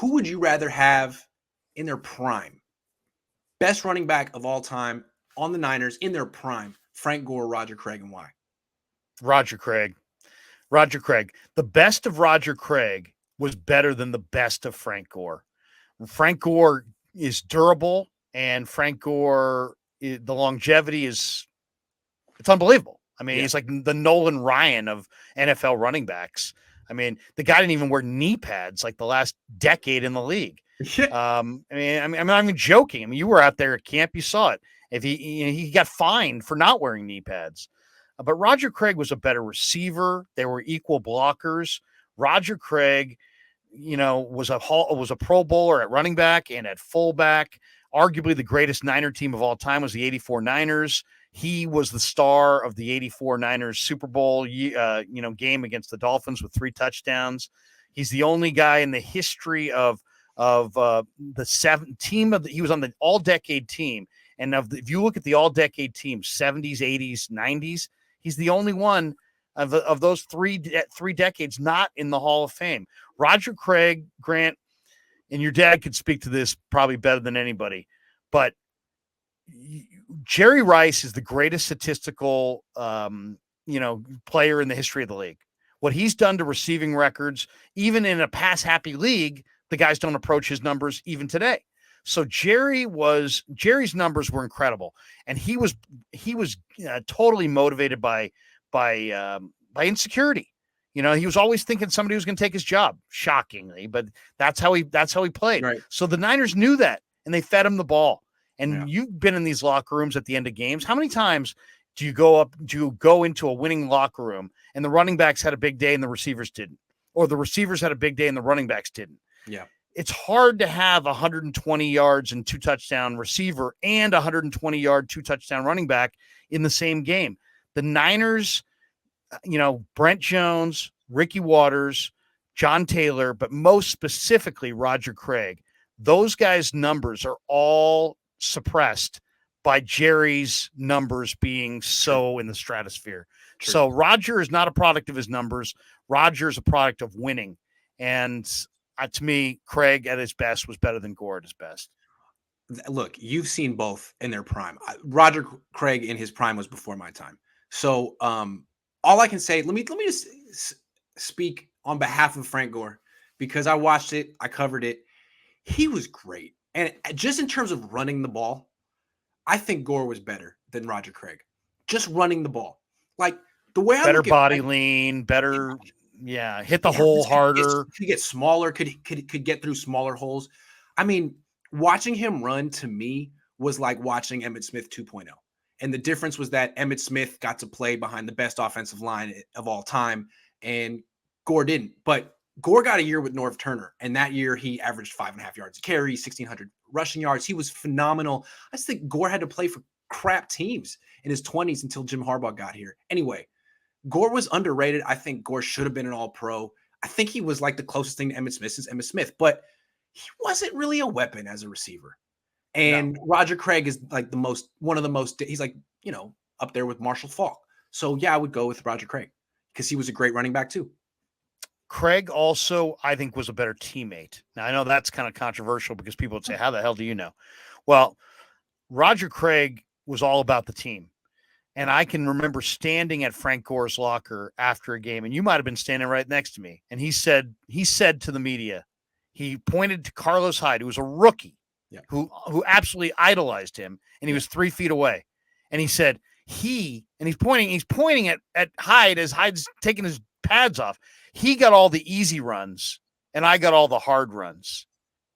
who would you rather have in their prime? Best running back of all time on the Niners in their prime, Frank Gore, Roger Craig, and why? Roger Craig. Roger Craig. The best of Roger Craig was better than the best of Frank Gore. Frank Gore is durable, and Frank Gore, the longevity it's unbelievable. I mean, he's like the Nolan Ryan of NFL running backs. I mean, the guy didn't even wear knee pads like the last decade in the league. I'm not even joking. I mean, you were out there at camp, you saw it. If he got fined for not wearing knee pads. But Roger Craig was a better receiver. They were equal blockers. Roger Craig, was a Pro Bowler at running back and at fullback. Arguably the greatest Niner team of all time was the 84 Niners. He was the star of the 84 Niners Super Bowl, game against the Dolphins with 3 touchdowns. He's the only guy in the history of the 7 team he was on the all-decade team. And if you look at the all-decade team, 70s, 80s, 90s, he's the only one of those three decades not in the Hall of Fame. Roger Craig, Grant, and your dad could speak to this probably better than anybody, but Jerry Rice is the greatest statistical, player in the history of the league. What he's done to receiving records, even in a pass-happy league, the guys don't approach his numbers even today. So Jerry's numbers were incredible, and he was totally motivated by insecurity. He was always thinking somebody was going to take his job, shockingly, but that's how he played. Right. So the Niners knew that, and they fed him the ball. And you've been in these locker rooms at the end of games. How many times do you go into a winning locker room and the running backs had a big day and the receivers didn't, or the receivers had a big day and the running backs didn't? Yeah. It's hard to have 120 yards and 2 touchdown receiver and 120 yard, 2 touchdown running back in the same game. The Niners, Brent Jones, Ricky Waters, John Taylor, but most specifically Roger Craig, those guys' numbers are all suppressed by Jerry's numbers being so in the stratosphere. True. So Roger is not a product of his numbers. Roger is a product of winning. And to me, Craig at his best was better than Gore at his best. Look, you've seen both in their prime. Roger Craig in his prime was before my time. So all I can say, let me just speak on behalf of Frank Gore, because I watched it, I covered it. He was great. And just in terms of running the ball, I think Gore was better than Roger Craig. Just running the ball. Like the way better body lean, better, hit the hole harder. Could get smaller, could get through smaller holes. I mean, watching him run to me was like watching Emmitt Smith 2.0. And the difference was that Emmitt Smith got to play behind the best offensive line of all time, and Gore didn't. But Gore got a year with Norv Turner, and that year he averaged 5.5 yards a carry, 1,600 rushing yards. He was phenomenal. I just think Gore had to play for crap teams in his 20s until Jim Harbaugh got here. Anyway, Gore was underrated. I think Gore should have been an all-pro. I think he was like the closest thing to Emmitt Smith since Emmitt Smith, but he wasn't really a weapon as a receiver. And Roger Craig is like one of the most, he's like, up there with Marshall Faulk. So yeah, I would go with Roger Craig because he was a great running back too. Craig also, I think, was a better teammate. Now, I know that's kind of controversial because people would say, how the hell do you know? Well, Roger Craig was all about the team. And I can remember standing at Frank Gore's locker after a game, and you might have been standing right next to me. And he said to the media, he pointed to Carlos Hyde, who was a rookie, who absolutely idolized him, and he was 3 feet away. And he said, he's pointing at Hyde as Hyde's taking his pads off. He got all the easy runs, and I got all the hard runs.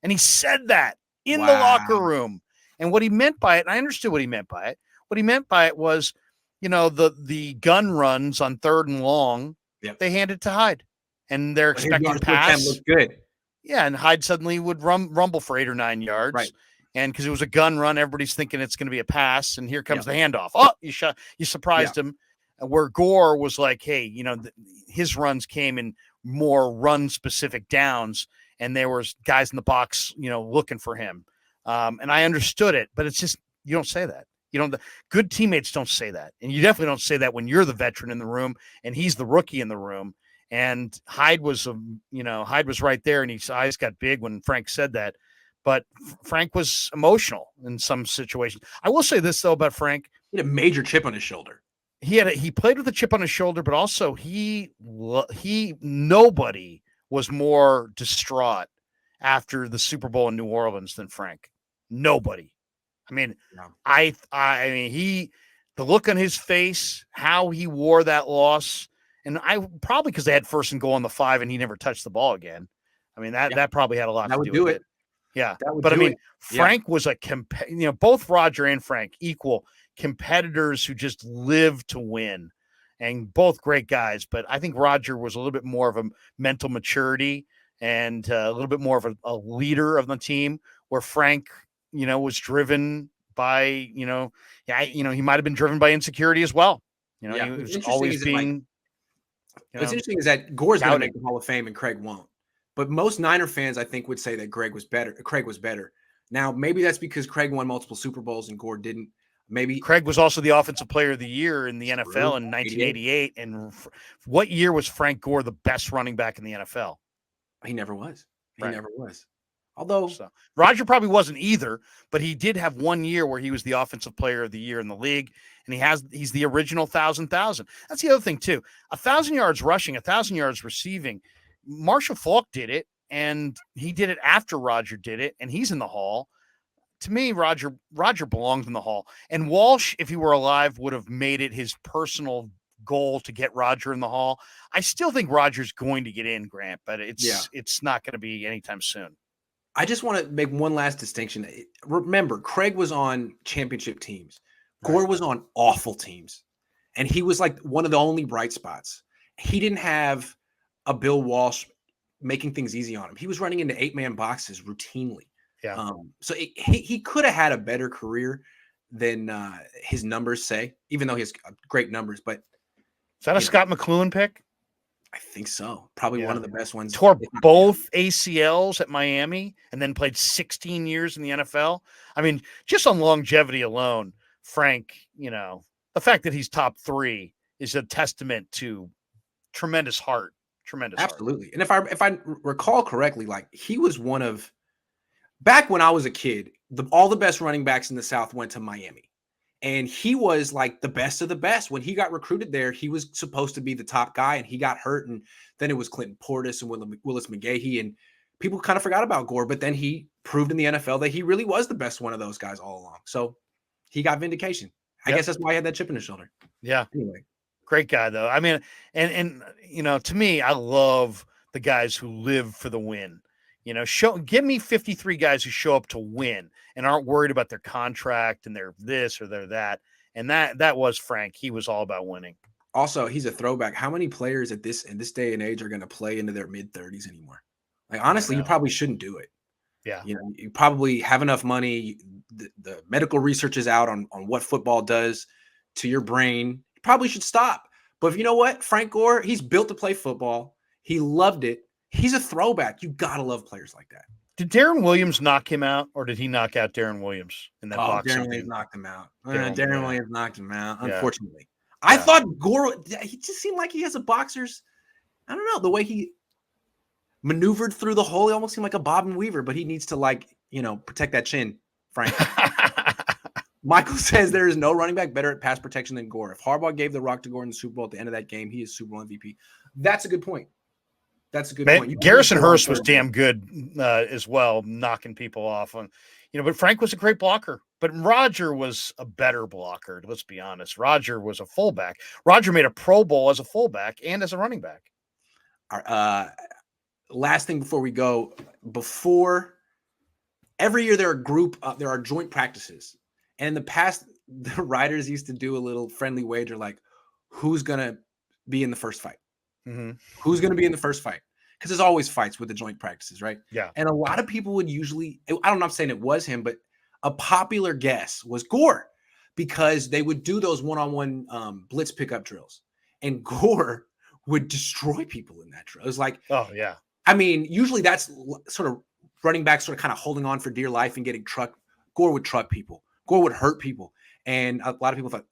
And he said that in the locker room. And what he meant by it, and I understood what he meant by it. What he meant by it was, the gun runs on 3rd and long, they handed to Hyde. And they're expecting pass. Looked good. Yeah, and Hyde suddenly would rumble for 8 or 9 yards. Right. And because it was a gun run, everybody's thinking it's going to be a pass, and here comes the handoff. Oh, you surprised him. Where Gore was like, hey, his runs came in more run-specific downs, and there was guys in the box, looking for him. And I understood it, but it's just, you don't say that. Good teammates don't say that. And you definitely don't say that when you're the veteran in the room and he's the rookie in the room. And Hyde was right there, and his eyes got big when Frank said that. But Frank was emotional in some situations. I will say this though about Frank: He had a major chip on his shoulder. he played with a chip on his shoulder, but also nobody was more distraught after the Super Bowl in New Orleans than Frank. Nobody. I mean, Yeah. I mean, the look on his face, how he wore that loss, and probably because they had first and goal on the 5 and he never touched the ball again. I mean, that probably had a lot That to would do with do it. it. Yeah. That would But I do mean, it. Yeah. Frank was both Roger and Frank equal competitors who just live to win, and both great guys. But I think Roger was a little bit more of a mental maturity and a little bit more of a leader of the team, where Frank, was driven by, he might have been driven by insecurity as well. Yeah. He What's was interesting always is that, like, being, what's interesting is that Gore's going to make doubted. the Hall of Fame and Craig won't. But most Niner fans, I think, would say that Craig was better. Now, maybe that's because Craig won multiple Super Bowls and Gore didn't. Maybe Craig was also the offensive player of the year in the true. NFL in 1988. And what year was Frank Gore the best running back in the NFL? He never was. He Right. never was. Although Roger probably wasn't either, but he did have 1 year where he was the offensive player of the year in the league, and he's the original 1,000. That's the other thing too. 1,000 yards rushing, 1,000 yards receiving. Marshall Faulk did it, and he did it after Roger did it, and he's in the Hall. To me, Roger belongs in the Hall. And Walsh, if he were alive, would have made it his personal goal to get Roger in the Hall. I still think Roger's going to get in, Grant, but it's not going to be anytime soon. I just want to make one last distinction. Remember, Craig was on championship teams. Gore was on awful teams. And he was like one of the only bright spots. He didn't have a Bill Walsh making things easy on him. He was running into 8-man boxes routinely. Yeah. So he could have had a better career than his numbers say, even though he has great numbers. But is that a Scott McCloughan pick? I think so. Probably one of the best ones. Tore both ACLs at Miami and then played 16 years in the NFL. I mean, just on longevity alone, Frank, the fact that he's top 3 is a testament to tremendous heart. Absolutely. And if I recall correctly, like, he was one of, back when I was a kid, all the best running backs in the South went to Miami. And he was like the best of the best. When he got recruited there, he was supposed to be the top guy, and he got hurt. And then it was Clinton Portis and Willis McGahee, and people kind of forgot about Gore. But then he proved in the NFL that he really was the best one of those guys all along. So he got vindication. I guess that's why he had that chip in his shoulder. Yeah. Anyway, great guy though. I mean, and to me, I love the guys who live for the win. Give me 53 guys who show up to win and aren't worried about their contract and their this or their that. And that was Frank. He was all about winning. Also, he's a throwback. How many players in this day and age are going to play into their mid-30s anymore? Like, honestly, you probably shouldn't do it. Yeah. You probably have enough money. The medical research is out on what football does to your brain. You probably should stop. But if you know what, Frank Gore, he's built to play football. He loved it. He's a throwback. You got to love players like that. Did Darren Williams knock him out, or did he knock out Darren Williams in that boxing? Darren Williams knocked him out. Darren Williams knocked him out, unfortunately. Yeah. I thought Gore, he just seemed like he has a boxer's, I don't know, the way he maneuvered through the hole, he almost seemed like a Bob and Weaver, but he needs to, protect that chin, Frank. Michael says there is no running back better at pass protection than Gore. If Harbaugh gave the rock to Gore in the Super Bowl at the end of that game, he is Super Bowl MVP. That's a good point. Point. Garrison Hurst was damn good as well, knocking people off. But Frank was a great blocker. But Roger was a better blocker. Let's be honest. Roger was a fullback. Roger made a Pro Bowl as a fullback and as a running back. Last thing before we go, every year there are joint practices. And in the past, the writers used to do a little friendly wager, like, who's going to be in the first fight? Mm-hmm. Who's going to be in the first fight? Because there's always fights with the joint practices, right? Yeah. And a lot of people would usually, I'm not saying it was him, but a popular guess was Gore, because they would do those one-on-one blitz pickup drills. And Gore would destroy people in that drill. It was like, oh, yeah. I mean, usually that's sort of running back sort of kind of holding on for dear life and getting trucked. Gore would truck people. Gore would hurt people. And a lot of people thought,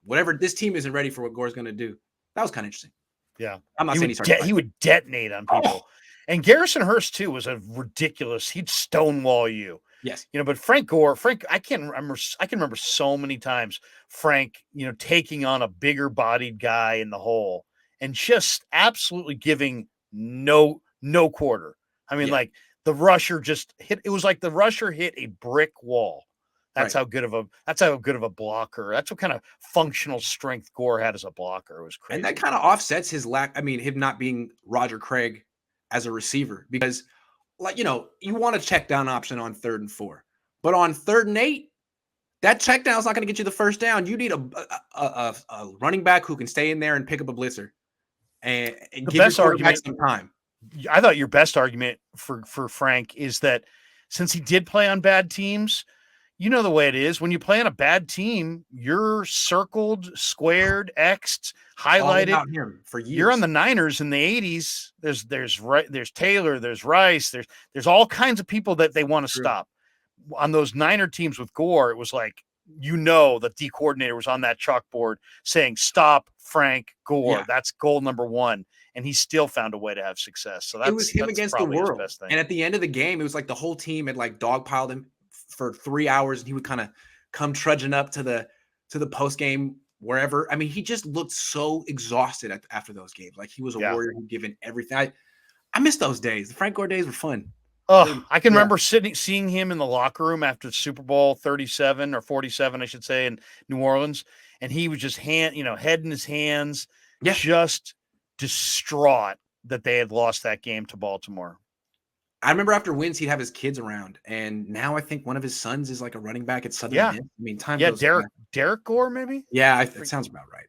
whatever, this team isn't ready for what Gore's going to do. That was kind of interesting. Yeah. I'm not He saying would he's hard to he fight. would detonate on people. Oh, And Garrison Hurst too was a ridiculous. He'd stonewall you. yes. But Frank Gore, I can remember so many times Frank, taking on a bigger bodied guy in the hole and just absolutely giving no quarter. I mean, Yeah. like the rusher just hit. It was like the rusher hit a brick wall. That's Right. how good of a blocker. That's what kind of functional strength Gore had as a blocker. It was And crazy. that kind of offsets his lack. I mean, him not being Roger Craig as a receiver because, like, you want a check down option on 3rd and 4, but on 3rd and 8, that check down is not going to get you the first down. You need a running back who can stay in there and pick up a blitzer and The give your best quarterback argument some time. I thought your best argument for Frank is that since he did play on bad teams, the way it is when you play on a bad team, you're circled, squared, X'd, All highlighted. about him for You're on years. the Niners in the 80s. There's Taylor, there's Rice, there's all kinds of people that they want to True. stop. On those Niner teams with Gore, it was like the D coordinator was on that chalkboard saying, "Stop Frank Gore." Yeah. That's goal number 1. And he still found a way to have success. So It was him that's against the probably his world. best thing. And at the end of the game, it was like the whole team had like dogpiled him for 3 hours, and he would kind of come trudging up to the post game wherever. I mean, he just looked so exhausted after those games. Like he was a warrior who'd given everything. I miss those days. The Frank Gore days were fun. Oh, I can remember seeing him in the locker room after Super Bowl 37 or 47, I should say, in New Orleans, and he was just head in his hands, just distraught that they had lost that game to Baltimore. I remember after wins, he'd have his kids around, and now I think one of his sons is like a running back at Southern Miss. I mean, time goes by. Derek Gore, maybe? Yeah, it sounds about right.